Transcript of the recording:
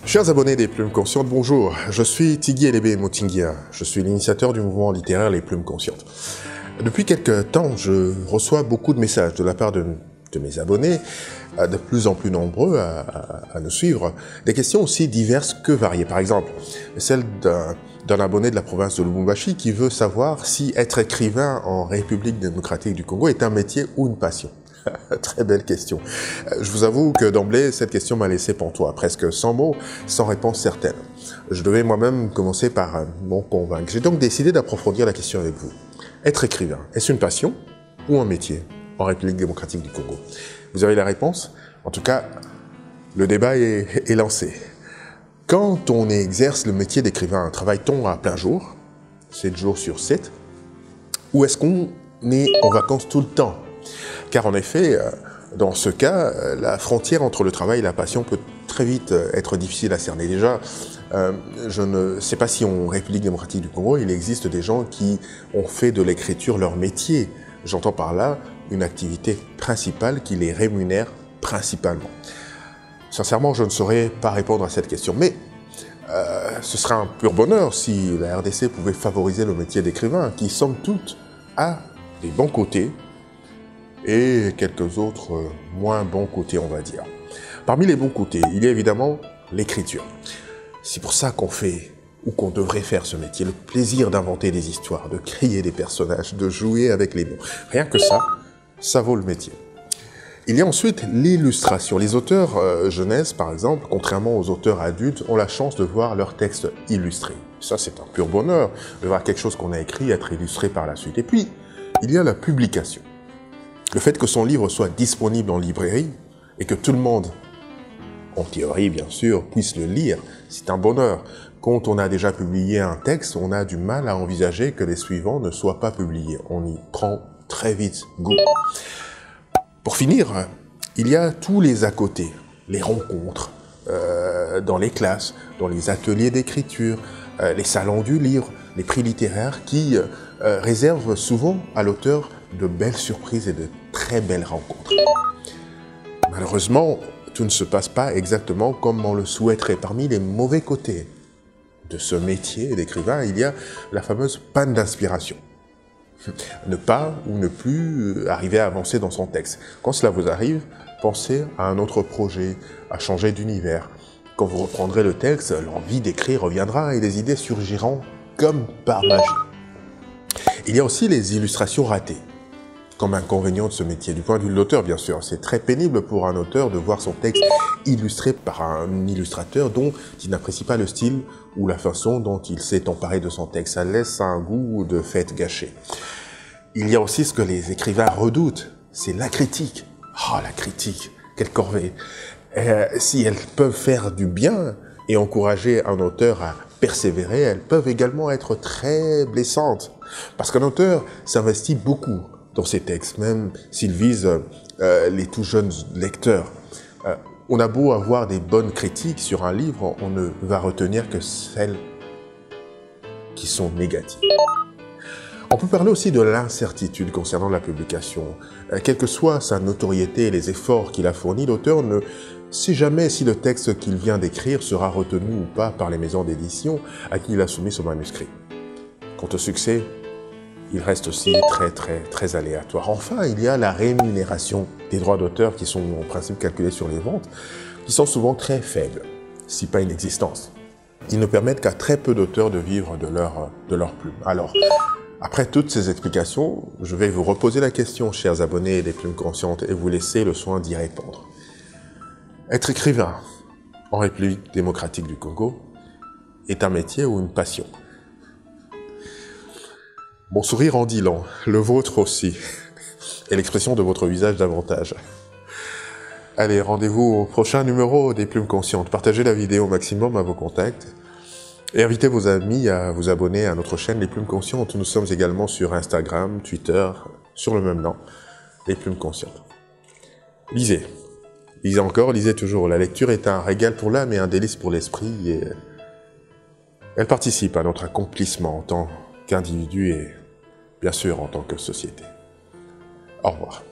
Chers abonnés des Plumes Conscientes, bonjour, je suis Tigui Elébé Motinguia, je suis l'initiateur du mouvement littéraire Les Plumes Conscientes. Depuis quelques temps, je reçois beaucoup de messages de la part de mes abonnés, de plus en plus nombreux à nous suivre, des questions aussi diverses que variées. Par exemple, celle d'un abonné de la province de Lubumbashi qui veut savoir si être écrivain en République démocratique du Congo est un métier ou une passion. Très belle question. Je vous avoue que d'emblée, cette question m'a laissé pantois, presque sans mots, sans réponse certaine. Je devais moi-même commencer par m'en convaincre. J'ai donc décidé d'approfondir la question avec vous. Être écrivain, est-ce une passion ou un métier en République démocratique du Congo? Vous avez la réponse? En tout cas, le débat est lancé. Quand on exerce le métier d'écrivain, travaille-t-on à plein jour, 7 jours sur 7, ou est-ce qu'on est en vacances tout le temps? Car en effet, dans ce cas, la frontière entre le travail et la passion peut très vite être difficile à cerner. Déjà, je ne sais pas si en République démocratique du Congo, il existe des gens qui ont fait de l'écriture leur métier. J'entends par là une activité principale qui les rémunère principalement. Sincèrement, je ne saurais pas répondre à cette question, mais ce serait un pur bonheur si la RDC pouvait favoriser le métier d'écrivain, qui somme toute a des bons côtés, et quelques autres moins bons côtés, on va dire. Parmi les bons côtés, il y a évidemment l'écriture. C'est pour ça qu'on fait, ou qu'on devrait faire ce métier, le plaisir d'inventer des histoires, de créer des personnages, de jouer avec les mots. Rien que ça vaut le métier. Il y a ensuite l'illustration. Les auteurs jeunesse, par exemple, contrairement aux auteurs adultes, ont la chance de voir leurs textes illustrés. Ça, c'est un pur bonheur, de voir quelque chose qu'on a écrit être illustré par la suite. Et puis, il y a la publication. Le fait que son livre soit disponible en librairie et que tout le monde, en théorie bien sûr, puisse le lire, c'est un bonheur. Quand on a déjà publié un texte, on a du mal à envisager que les suivants ne soient pas publiés. On y prend très vite goût. Pour finir, il y a tous les à côté, les rencontres, dans les classes, dans les ateliers d'écriture, les salons du livre, les prix littéraires qui réservent souvent à l'auteur de belles surprises et de très belles rencontres. Malheureusement, tout ne se passe pas exactement comme on le souhaiterait. Parmi les mauvais côtés de ce métier d'écrivain, il y a la fameuse panne d'inspiration. Ne pas ou ne plus arriver à avancer dans son texte. Quand cela vous arrive, pensez à un autre projet, à changer d'univers. Quand vous reprendrez le texte, l'envie d'écrire reviendra et les idées surgiront comme par magie. Il y a aussi les illustrations ratées, comme inconvénient de ce métier. Du point de vue de l'auteur, bien sûr, c'est très pénible pour un auteur de voir son texte illustré par un illustrateur dont il n'apprécie pas le style ou la façon dont il s'est emparé de son texte. Ça laisse un goût de fête gâché. Il y a aussi ce que les écrivains redoutent, c'est la critique. Ah, la critique, quelle corvée. Si elles peuvent faire du bien et encourager un auteur à persévérer, elles peuvent également être très blessantes. Parce qu'un auteur s'investit beaucoup dans ses textes, même s'il vise les tout jeunes lecteurs. On a beau avoir des bonnes critiques sur un livre, on ne va retenir que celles qui sont négatives. On peut parler aussi de l'incertitude concernant la publication. Quelle que soit sa notoriété et les efforts qu'il a fournis, l'auteur ne sait jamais si le texte qu'il vient d'écrire sera retenu ou pas par les maisons d'édition à qui il a soumis son manuscrit. Quant au succès, il reste aussi très aléatoire. Enfin, il y a la rémunération des droits d'auteur qui sont en principe calculés sur les ventes, qui sont souvent très faibles, si pas inexistantes. Ils ne permettent qu'à très peu d'auteurs de vivre de leur plume. Alors, après toutes ces explications, je vais vous reposer la question, chers abonnés des Plumes Conscientes, et vous laisser le soin d'y répondre. Être écrivain en République démocratique du Congo est un métier ou une passion? Mon sourire en dit long, le vôtre aussi, et l'expression de votre visage davantage. Allez, rendez-vous au prochain numéro des Plumes Conscientes. Partagez la vidéo au maximum à vos contacts et invitez vos amis à vous abonner à notre chaîne Les Plumes Conscientes. Nous sommes également sur Instagram, Twitter, sur le même nom, Les Plumes Conscientes. Lisez. Lisez encore, lisez toujours. La lecture est un régal pour l'âme et un délice pour l'esprit et elle participe à notre accomplissement en tant qu'individu et bien sûr en tant que société. Au revoir.